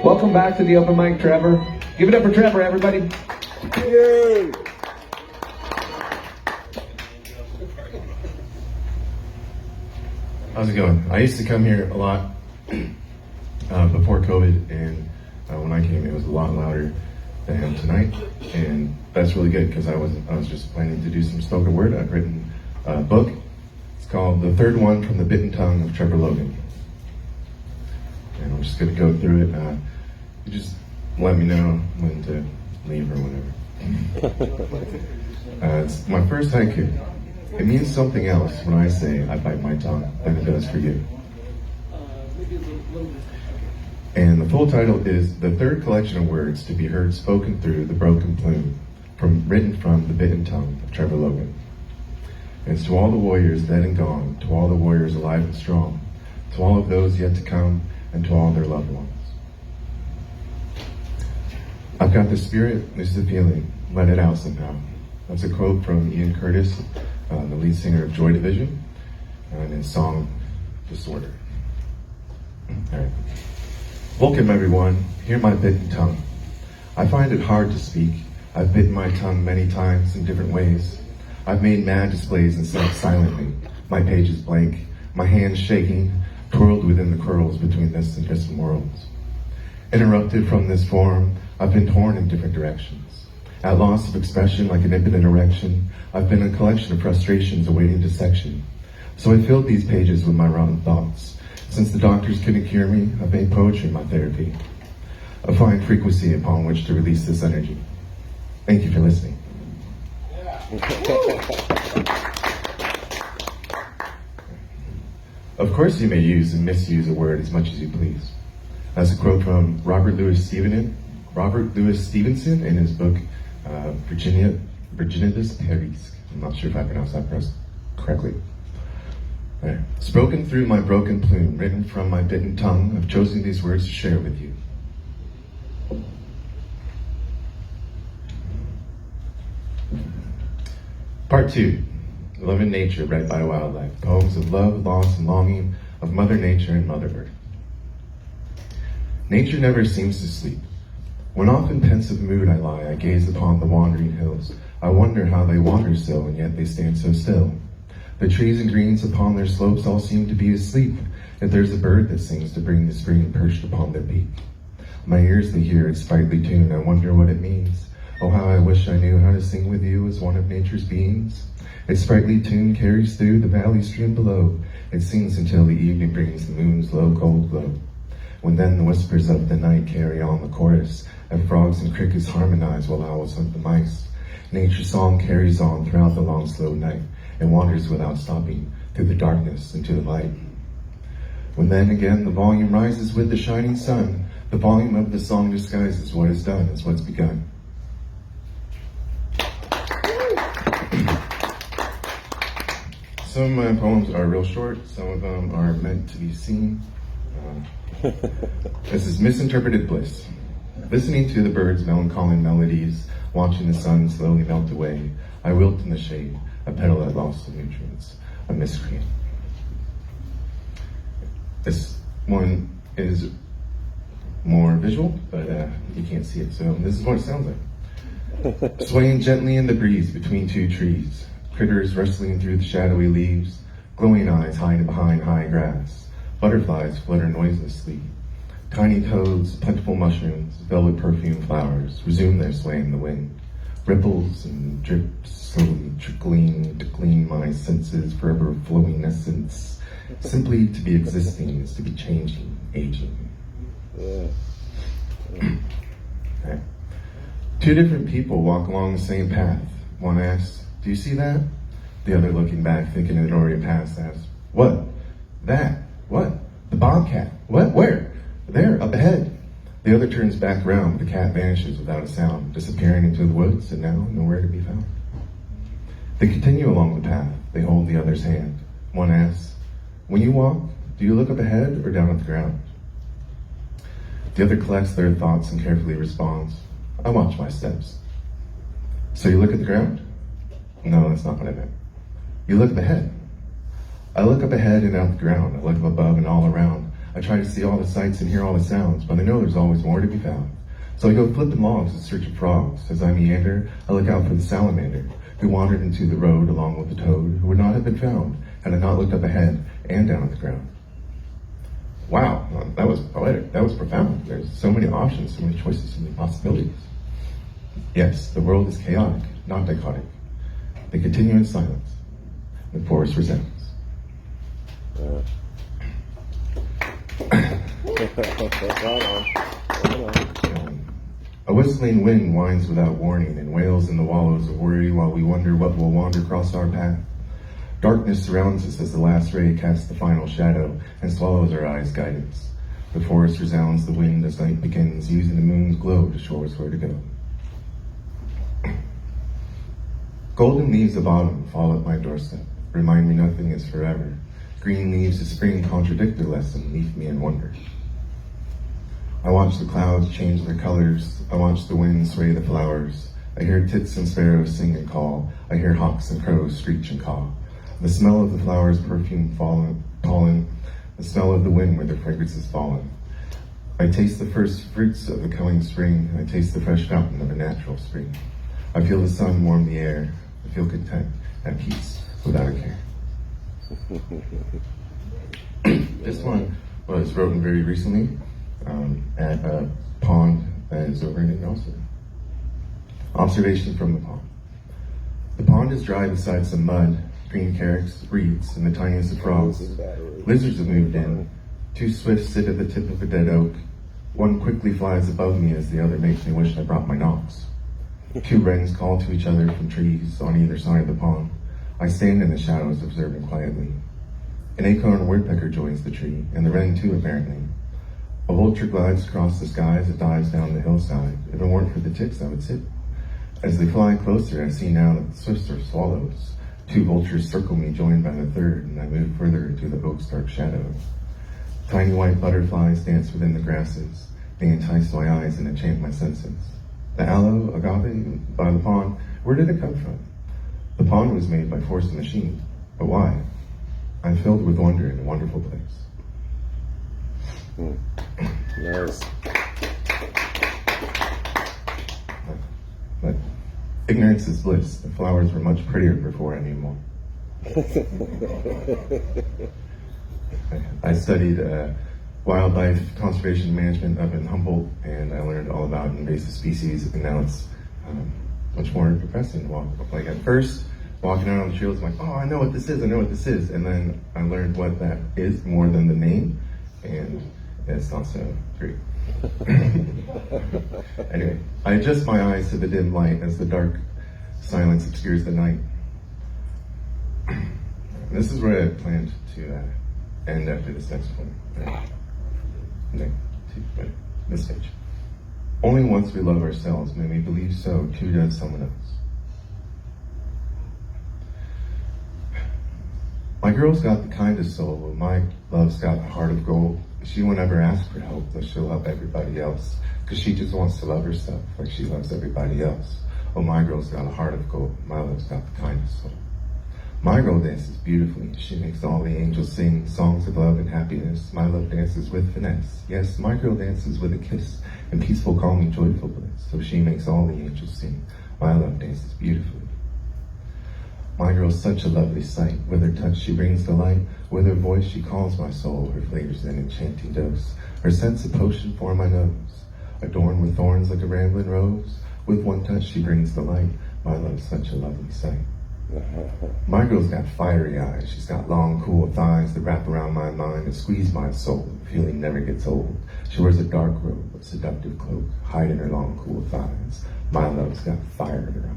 Welcome back to the open mic, Trevor. Give it up for Trevor, everybody. Yay! How's it going? I used to come here a lot before COVID, and when I came, it was a lot louder than I am tonight, and that's really good because I was just planning to do some spoken word. I've written a book. It's called The Third One from the Bitten Tongue of Trevor Logan, and I'm just going to go through it. You just let me know when to leave or whatever. It's my first haiku. It means something else when I say I bite my tongue than it does for you. And the full title is The Third Collection of Words to be Heard Spoken Through the Broken Plume, written from the Bitten Tongue of Trevor Logan. And it's to all the warriors dead and gone, to all the warriors alive and strong, to all of those yet to come, and to all their loved ones. I've got the spirit, this is the feeling, let it out somehow. That's a quote from Ian Curtis, the lead singer of Joy Division, and his song, Disorder. All right. Welcome everyone, hear my bitten tongue. I find it hard to speak. I've bitten my tongue many times in different ways. I've made mad displays and sat silently, my pages blank, my hands shaking, twirled within the curls between this and distant worlds. Interrupted from this form, I've been torn in different directions. At loss of expression like an impotent erection, I've been a collection of frustrations awaiting dissection. So I filled these pages with my rotten thoughts. Since the doctors couldn't cure me, I've made poetry my therapy. A fine frequency upon which to release this energy. Thank you for listening. Of course you may use and misuse a word as much as you please. That's a quote from Robert Louis Stevenson in his book, Virginitas Paris. I'm not sure if I pronounced that correctly. Right. Spoken through my broken plume, written from my bitten tongue, I've chosen these words to share with you. Part 2, Love in Nature, read by Wildlife. Poems of love, loss, and longing of Mother Nature and Mother Earth. Nature never seems to sleep. When off in pensive mood I lie, I gaze upon the wandering hills. I wonder how they wander so, and yet they stand so still. The trees and greens upon their slopes all seem to be asleep, yet there's a bird that sings to bring the spring perched upon their peak. My ears they hear its sprightly tune, I wonder what it means. Oh, how I wish I knew how to sing with you as one of nature's beings. Its sprightly tune carries through the valley stream below. It sings until the evening brings the moon's low cold glow. When then the whispers of the night carry on the chorus, and frogs and crickets harmonize while owls hunt the mice. Nature's song carries on throughout the long slow night, and wanders without stopping through the darkness into the light. When then again the volume rises with the shining sun, the volume of the song disguises what is done as what's begun. Some of my poems are real short, some of them are meant to be seen. This is Misinterpreted Bliss. Listening to the birds' melancholy melodies, watching the sun slowly melt away, I wilt in the shade, a petal that lost the nutrients, a miscreant. This one is more visual, but you can't see it, so this is what it sounds like. Swaying gently in the breeze between two trees, critters rustling through the shadowy leaves, glowing eyes hiding behind high grass, butterflies flutter noiselessly. Tiny toads, plentiful mushrooms, velvet perfume flowers resume their sway in the wind. Ripples and drips slowly trickling to clean my senses, forever flowing essence. Simply to be existing is to be changing, aging. Okay. Two different people walk along the same path. One asks, "Do you see that?" The other, looking back, thinking it had already passed, asks, "What? That? What? The bobcat? What? Where?" "There, up ahead." The other turns back around, but the cat vanishes without a sound, disappearing into the woods and now nowhere to be found. They continue along the path. They hold the other's hand. One asks, "When you walk, do you look up ahead or down at the ground?" The other collects their thoughts and carefully responds, "I watch my steps." "So you look at the ground?" "No, that's not what I meant." "You look up ahead." "I look up ahead and out the ground. I look up above and all around. I try to see all the sights and hear all the sounds, but I know there's always more to be found. So I go flipping logs in search of frogs. As I meander, I look out for the salamander, who wandered into the road along with the toad, who would not have been found had I not looked up ahead and down at the ground. Wow, that was poetic. That was profound. There's so many options, so many choices, so many possibilities. Yes, the world is chaotic, not dichotic. They continue in silence. The forest resounds. A whistling wind winds without warning and wails in the wallows of worry while we wonder what will wander across our path. Darkness surrounds us as the last ray casts the final shadow and swallows our eyes' guidance. The forest resounds the wind as night begins, using the moon's glow to show us where to go. Golden leaves of autumn fall at my doorstep, remind me nothing is forever. Green leaves of spring contradict their lesson, leave me in wonder. I watch the clouds change their colors. I watch the wind sway the flowers. I hear tits and sparrows sing and call. I hear hawks and crows screech and caw. The smell of the flowers' perfume pollen, the smell of the wind where their fragrance is fallen. I taste the first fruits of the coming spring. I taste the fresh fountain of a natural spring. I feel the sun warm the air. I feel content, at peace, without a care. This one was written very recently at a pond that is over in Nelson. Observation from the pond. The pond is dry beside some mud, green carrots, reeds, and the tiniest of frogs. Lizards have moved in. Two swifts sit at the tip of a dead oak. One quickly flies above me as the other makes me wish I brought my knocks. Two wrens call to each other from trees on either side of the pond. I stand in the shadows observing quietly. An acorn woodpecker joins the tree, and the wren too apparently. A vulture glides across the sky as it dives down the hillside. If it weren't for the ticks, I would sit. As they fly closer, I see now that the swifts are swallows. Two vultures circle me, joined by the third, and I move further into the oak's dark shadow. Tiny white butterflies dance within the grasses. They entice my eyes and enchant my senses. The aloe, agave, by the pond, where did it come from? The pond was made by force of machine, but why? I'm filled with wonder in a wonderful place. Nice. But ignorance is bliss. The flowers were much prettier before I knew more. I studied wildlife conservation management up in Humboldt, and I learned all about invasive species, and now it's much more depressing. Like at first, walking out on the trails, I'm like, oh, I know what this is, and then I learned what that is more than the name, and it's not so great. Anyway, I adjust my eyes to the dim light as the dark silence obscures the night. This is where I planned to end after this next one. This page. Only once we love ourselves may we believe so too does someone else. My girl's got the kindest soul, my love's got a heart of gold. She won't ever ask for help, but she'll help everybody else, cause she just wants to love herself like she loves everybody else. Oh, my girl's got a heart of gold, my love's got the kindest soul. My girl dances beautifully, she makes all the angels sing songs of love and happiness. My love dances with finesse, yes, my girl dances with a kiss and peaceful, calming, joyful bliss. So she makes all the angels sing, my love dances beautifully. My girl's such a lovely sight, with her touch she brings the light, with her voice she calls my soul, her flavor's an enchanting dose, her scent's a potion for my nose, adorned with thorns like a rambling rose, with one touch she brings the light, my love's such a lovely sight. My girl's got fiery eyes, she's got long, cool thighs that wrap around my mind and squeeze my soul, the feeling never gets old. She wears a dark robe, a seductive cloak, hiding her long, cool thighs. My love's got fire in her eyes.